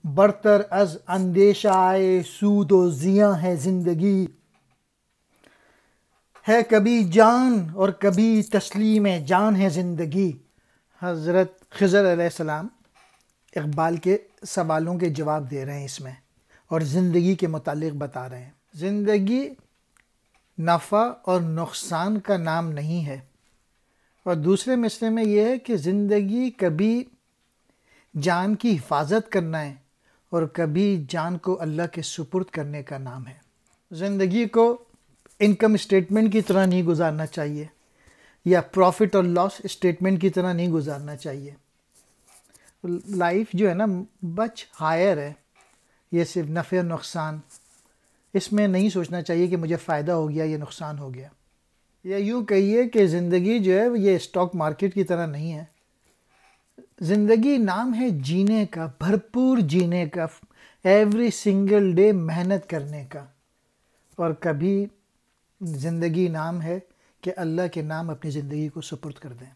برتر از اندیشہ سود و زیاں ہے زندگی، ہے کبھی جان اور کبھی تسلیم جان ہے زندگی۔ حضرت خضر علیہ السلام اقبال کے سوالوں کے جواب دے رہے ہیں اس میں، اور زندگی کے متعلق بتا رہے ہیں۔ زندگی نفع اور نقصان کا نام نہیں ہے، اور دوسرے مصرعے میں یہ ہے کہ زندگی کبھی جان کی حفاظت کرنا ہے اور کبھی جان کو اللہ کے سپرد کرنے کا نام ہے۔ زندگی کو انکم اسٹیٹمنٹ کی طرح نہیں گزارنا چاہیے، یا پروفٹ اور لاس اسٹیٹمنٹ کی طرح نہیں گزارنا چاہیے۔ لائف جو ہے نا مچ ہائر ہے، یہ صرف نفع اور نقصان، اس میں نہیں سوچنا چاہیے کہ مجھے فائدہ ہو گیا یا نقصان ہو گیا۔ یا یوں کہیے کہ زندگی جو ہے یہ اسٹاک مارکیٹ کی طرح نہیں ہے۔ زندگی نام ہے جینے کا، بھرپور جینے کا، ایوری سنگل ڈے محنت کرنے کا، اور کبھی زندگی نام ہے کہ اللہ کے نام اپنی زندگی کو سپرد کر دیں۔